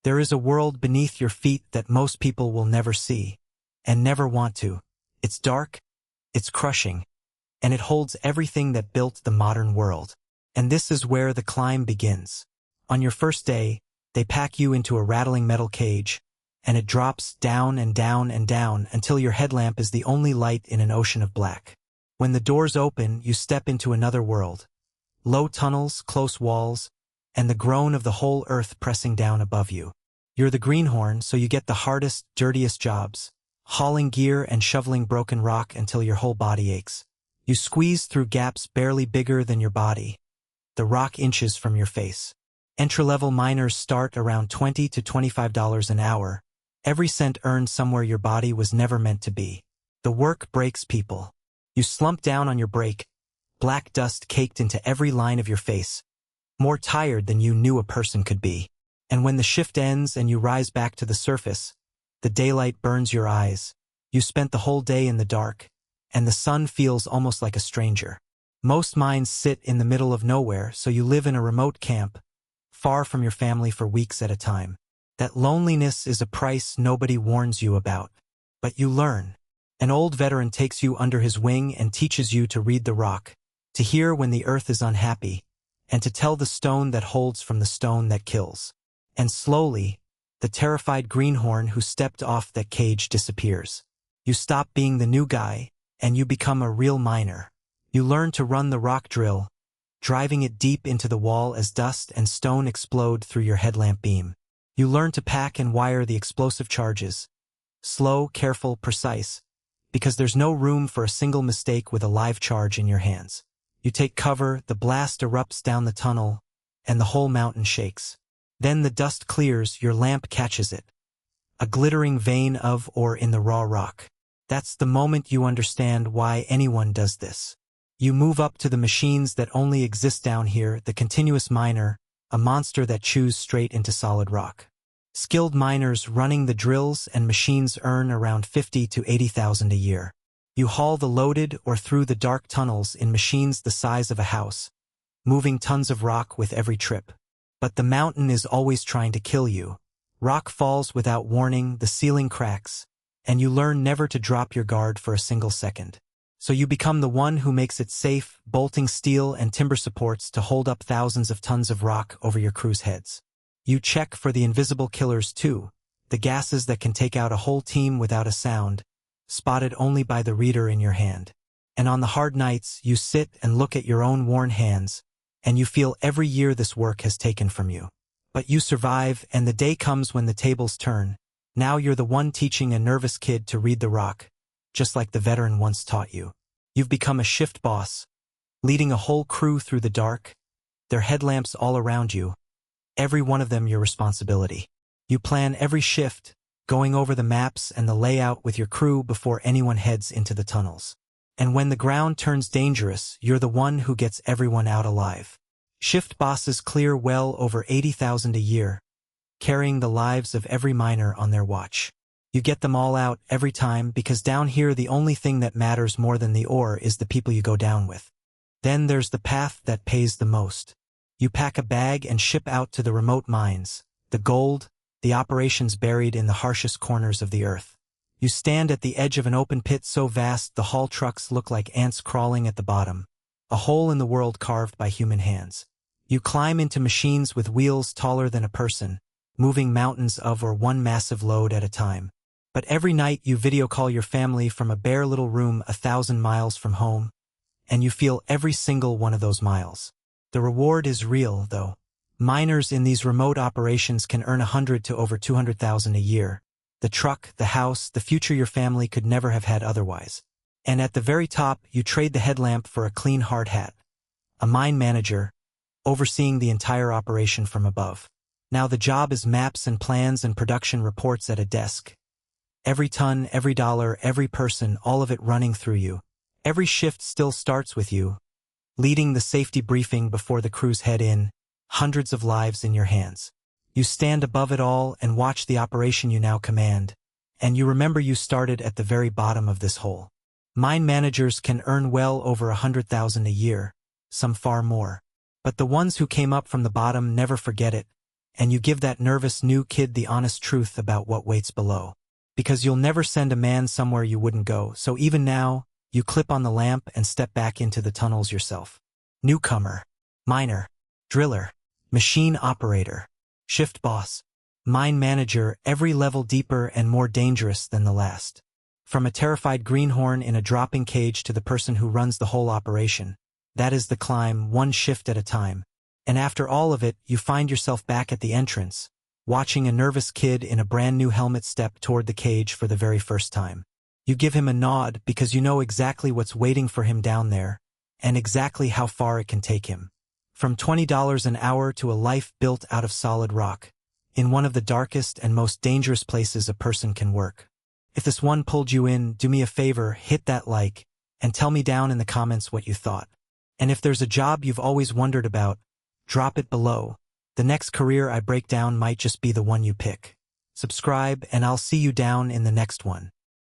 There is a world beneath your feet that most people will never see, and never want to. It's dark, it's crushing, and it holds everything that built the modern world. And this is where the climb begins. On your first day, they pack you into a rattling metal cage, and it drops down and down and down until your headlamp is the only light in an ocean of black. When the doors open, you step into another world. Low tunnels, close walls, and the groan of the whole earth pressing down above you. You're the greenhorn, so you get the hardest, dirtiest jobs, hauling gear and shoveling broken rock until your whole body aches. You squeeze through gaps barely bigger than your body, the rock inches from your face. Entry-level miners start around $20 to $25 an hour, every cent earned somewhere your body was never meant to be. The work breaks people. You slump down on your break, black dust caked into every line of your face, more tired than you knew a person could be. And when the shift ends and you rise back to the surface, the daylight burns your eyes. You spent the whole day in the dark, and the sun feels almost like a stranger. Most mines sit in the middle of nowhere, so you live in a remote camp, far from your family for weeks at a time. That loneliness is a price nobody warns you about. But you learn. An old veteran takes you under his wing and teaches you to read the rock, to hear when the earth is unhappy, and to tell the stone that holds from the stone that kills. And slowly, the terrified greenhorn who stepped off that cage disappears. You stop being the new guy, and you become a real miner. You learn to run the rock drill, driving it deep into the wall as dust and stone explode through your headlamp beam. You learn to pack and wire the explosive charges. Slow, careful, precise, because there's no room for a single mistake with a live charge in your hands. You take cover, the blast erupts down the tunnel, and the whole mountain shakes. Then the dust clears, your lamp catches it. A glittering vein of or in the raw rock. That's the moment you understand why anyone does this. You move up to the machines that only exist down here, the continuous miner, a monster that chews straight into solid rock. Skilled miners running the drills and machines earn around $50,000 to $80,000 a year. You haul the loaded or through the dark tunnels in machines the size of a house, moving tons of rock with every trip. But the mountain is always trying to kill you. Rock falls without warning, the ceiling cracks, and you learn never to drop your guard for a single second. So you become the one who makes it safe, bolting steel and timber supports to hold up thousands of tons of rock over your crew's heads. You check for the invisible killers too, the gases that can take out a whole team without a sound, spotted only by the reader in your hand. And on the hard nights, you sit and look at your own worn hands, and you feel every year this work has taken from you. But you survive, and the day comes when the tables turn. Now you're the one teaching a nervous kid to read the rock, just like the veteran once taught you. You've become a shift boss, leading a whole crew through the dark, their headlamps all around you, every one of them your responsibility. You plan every shift, going over the maps and the layout with your crew before anyone heads into the tunnels. And when the ground turns dangerous, you're the one who gets everyone out alive. Shift bosses clear well over $80,000 a year, carrying the lives of every miner on their watch. You get them all out every time because down here the only thing that matters more than the ore is the people you go down with. Then there's the path that pays the most. You pack a bag and ship out to the remote mines, the gold, the operations buried in the harshest corners of the earth. You stand at the edge of an open pit so vast the haul trucks look like ants crawling at the bottom, a hole in the world carved by human hands. You climb into machines with wheels taller than a person, moving mountains of or one massive load at a time. But every night you video call your family from a bare little room 1,000 miles from home, and you feel every single one of those miles. The reward is real, though. Miners in these remote operations can earn $100,000 to over $200,000 a year. The truck, the house, the future your family could never have had otherwise. And at the very top, you trade the headlamp for a clean hard hat. A mine manager, overseeing the entire operation from above. Now the job is maps and plans and production reports at a desk. Every ton, every dollar, every person, all of it running through you. Every shift still starts with you, leading the safety briefing before the crews head in, hundreds of lives in your hands. You stand above it all and watch the operation you now command, and you remember you started at the very bottom of this hole. Mine managers can earn well over $100,000 a year, some far more. But the ones who came up from the bottom never forget it, and you give that nervous new kid the honest truth about what waits below. Because you'll never send a man somewhere you wouldn't go, so even now, you clip on the lamp and step back into the tunnels yourself. Newcomer, miner, driller, machine operator, shift boss, mine manager, every level deeper and more dangerous than the last. From a terrified greenhorn in a dropping cage to the person who runs the whole operation, that is the climb, one shift at a time. And after all of it, you find yourself back at the entrance, watching a nervous kid in a brand new helmet step toward the cage for the very first time. You give him a nod because you know exactly what's waiting for him down there, and exactly how far it can take him. From $20 an hour to a life built out of solid rock, in one of the darkest and most dangerous places a person can work. If this one pulled you in, do me a favor, hit that like, and tell me down in the comments what you thought. And if there's a job you've always wondered about, drop it below. The next career I break down might just be the one you pick. Subscribe, and I'll see you down in the next one.